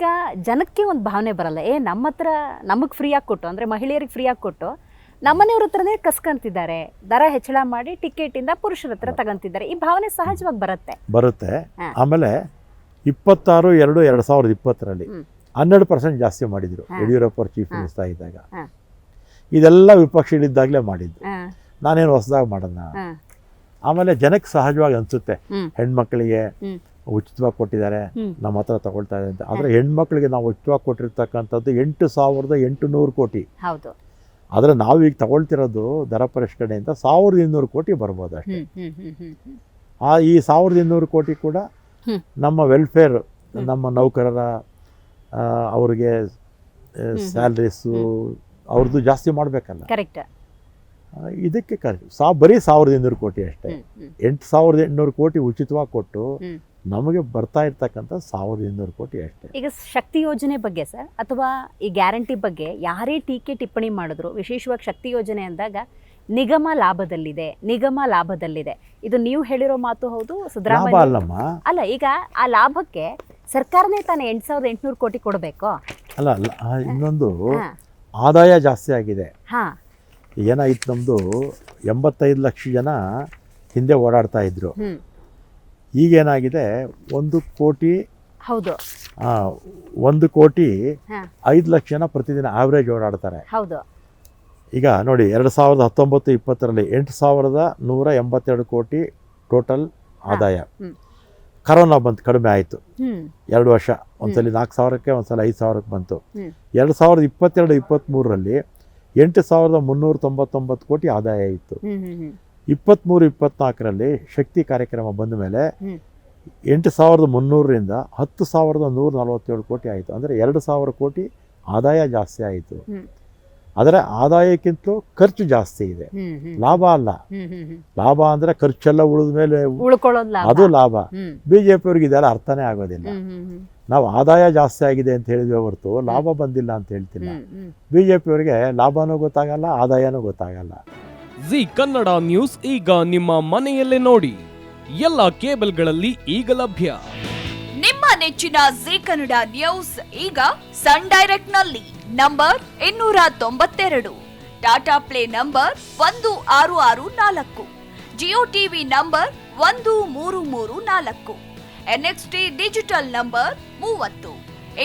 ಈಗ ಜನಕ್ಕೆ ಒಂದು ಭಾವನೆ ಬರಲ್ಲ, ನಮ್ಮ ಹತ್ರ ನಮಗೆ ಫ್ರೀಯಾಗಿ ಕೊಟ್ಟು, ಅಂದರೆ ಮಹಿಳೆಯರಿಗೆ ಫ್ರೀಯಾಗಿ ಕೊಟ್ಟು ನಮ್ಮನೆಯವ್ರ ಹತ್ರನೇ ಕಸ್ಕೊಂತಿದ್ದಾರೆ, ದರ ಹೆಚ್ಚಳ ಮಾಡಿ ಟಿಕೆಟಿಂದ ಪುರುಷರ ಹತ್ರ ತಗೊಂತಿದ್ದಾರೆ. ಈ ಭಾವನೆ ಸಹಜವಾಗಿ ಬರುತ್ತೆ. ಆಮೇಲೆ 26/2/2020 12% ಜಾಸ್ತಿ ಮಾಡಿದ್ರು ಯಡಿಯೂರಪ್ಪ ಅವರು ಚೀಫ್ ಮಿನಿಸ್ಟರ್ ಇದ್ದಾಗ. ಇದೆಲ್ಲ ವಿಪಕ್ಷಗಳಿದ್ದಾಗಲೇ ಮಾಡಿದ್ದು, ನಾನೇನು ಹೊಸದಾಗಿ ಮಾಡೋಣ. ಆಮೇಲೆ ಜನಕ್ಕೆ ಸಹಜವಾಗಿ ಅನಿಸುತ್ತೆ, ಹೆಣ್ಮಕ್ಳಿಗೆ ಉಚಿತವಾಗಿ ಕೊಟ್ಟಿದ್ದಾರೆ, ನಮ್ಮ ಹತ್ರ ತಗೊಳ್ತಾ ಇದೆ ಅಂತ. ಆದರೆ ಹೆಣ್ಮಕ್ಳಿಗೆ ನಾವು ಉಚಿತವಾಗಿ ಕೊಟ್ಟಿರ್ತಕ್ಕಂಥದ್ದು 8,800 ಕೋಟಿ. ಆದರೆ ನಾವು ಈಗ ತಗೊಳ್ತಿರೋದು ದರ ಪರಿಷ್ಕರಣೆಯಿಂದ 1,200 ಕೋಟಿ ಬರ್ಬೋದು ಅಷ್ಟೇ. ಈ 1,200 ಕೋಟಿ ಕೂಡ ನಮ್ಮ ವೆಲ್ಫೇರ್, ನಮ್ಮ ನೌಕರರ ಅವ್ರಿಗೆ ಸ್ಯಾಲ್ರೀಸು ಅವ್ರದ್ದು ಜಾಸ್ತಿ ಮಾಡಬೇಕಲ್ಲ. ಇದಕ್ಕೆ ಬರೀ 1,200 ಕೋಟಿ ಅಷ್ಟೇ. 8,800 ಕೋಟಿ ಉಚಿತವಾಗಿ ಕೊಟ್ಟು ನಮಗೆ ಬರ್ತಾ ಇರ್ತಕ್ಕಂಥ 1,200 ಕೋಟಿ ಅಷ್ಟೇ. ಈಗ ಶಕ್ತಿ ಯೋಜನೆ ಬಗ್ಗೆ ಸರ್, ಅಥವಾ ಈ ಗ್ಯಾರಂಟಿ ಬಗ್ಗೆ ಯಾರೇ ಟೀಕೆ ಟಿಪ್ಪಣಿ ಮಾಡಿದ್ರು, ವಿಶೇಷವಾಗಿ ಶಕ್ತಿ ಯೋಜನೆ ಅಂದಾಗ ನಿಗಮ ಲಾಭದಲ್ಲಿದೆ, ಇದು ನೀವು ಹೇಳಿರೋ ಮಾತು ಹೌದು ಸಿದ್ದರಾಮಯ್ಯ ಅಲ್ಲ. ಈಗ ಆ ಲಾಭಕ್ಕೆ ಸರ್ಕಾರನೇ ತಾನೇ 8,800 ಕೋಟಿ ಕೊಡಬೇಕು ಅಲ್ಲ. ಇನ್ನೊಂದು ಆದಾಯ ಜಾಸ್ತಿ ಆಗಿದೆ. ಏನಾಯ್ತು, ನಮ್ಮದು 85 ಲಕ್ಷ ಜನ ಹಿಂದೆ ಓಡಾಡ್ತಾ ಇದ್ರು. ಈಗೇನಾಗಿದೆ 1 ಕೋಟಿ 5 ಲಕ್ಷ ಜನ ಪ್ರತಿದಿನ ಆವ್ರೇಜ್ ಓಡಾಡ್ತಾರೆ. ಈಗ ನೋಡಿ 2019-20 8,182 ಕೋಟಿ ಟೋಟಲ್ ಆದಾಯ. ಕರೋನಾ ಬಂತು, ಕಡಿಮೆ ಆಯಿತು 2 ವರ್ಷ, ಒಂದ್ಸಲ 4,000ಕ್ಕೆ ಒಂದ್ಸಲ 5,000ಕ್ಕೆ ಬಂತು. 2022-23 8,399 ಕೋಟಿ ಆದಾಯ ಇತ್ತು. 23-24 ಶಕ್ತಿ ಕಾರ್ಯಕ್ರಮ ಬಂದ ಮೇಲೆ 8,300ರಿಂದ 10,147 ಕೋಟಿ ಆಯಿತು. ಅಂದರೆ 2,000 ಕೋಟಿ ಆದಾಯ ಜಾಸ್ತಿ ಆಯಿತು. ಆದರೆ ಆದಾಯಕ್ಕಿಂತಲೂ ಖರ್ಚು ಜಾಸ್ತಿ ಇದೆ, ಲಾಭ ಅಲ್ಲ. ಲಾಭ ಅಂದರೆ ಖರ್ಚೆಲ್ಲ ಉಳಿದ ಮೇಲೆ ಅದು ಲಾಭ. BJP-ಅವ್ರಿಗೆ ಇದೆಲ್ಲ ಅರ್ಥನೇ ಆಗೋದಿಲ್ಲ. ನಾವು ಆದಾಯ ಜಾಸ್ತಿ ಆಗಿದೆ ಅಂತ ಹೇಳಿದ್ವಿ ಹೊರತು ಲಾಭ ಬಂದಿಲ್ಲ ಅಂತ ಹೇಳ್ತಿಲ್ಲ. BJP-ಅವರಿಗೆ ಲಾಭನೂ ಗೊತ್ತಾಗಲ್ಲ, ಆದಾಯನೂ ಗೊತ್ತಾಗಲ್ಲ. ಜಿ ಕನ್ನಡ ನ್ಯೂಸ್ ಈಗ ನಿಮ್ಮ ಮನೆಯಲ್ಲೇ ನೋಡಿ, ಎಲ್ಲ ಕೇಬಲ್ಗಳಲ್ಲಿ ಈಗ ಲಭ್ಯ. ನಿಮ್ಮ ನೆಚ್ಚಿನ ಜಿ ಕನ್ನಡ ನ್ಯೂಸ್ ಈಗ ಸನ್ ಡೈರೆಕ್ಟ್ ನಲ್ಲಿ number 292, Tata play number 1664, Jio TV number 1334, NXT digital number 30,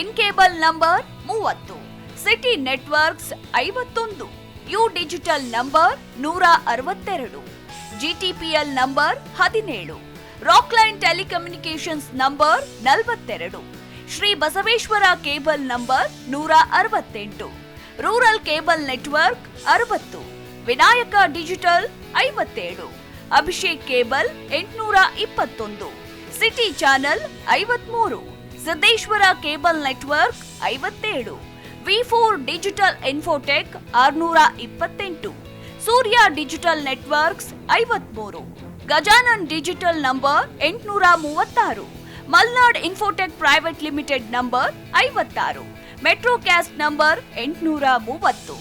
in cable number 30, city networks 51, U digital number 162, GTPL number 17, Rockline telecommunications number 42, Shri Basaveshwara cable number 168, rural cable network 60, Vinayaka digital 57, Abhishek cable 821, city channel 53, Siddeshwara cable network 57, V4 digital Infotech 628, Surya digital networks 53, Gajanan digital number 836, Malnad Infotech Private Limited number 56, Metrocast number 830,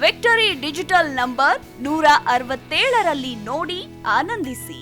Victory Digital number 167ರಲ್ಲಿ ನೋಡಿ ಆನಂದಿಸಿ.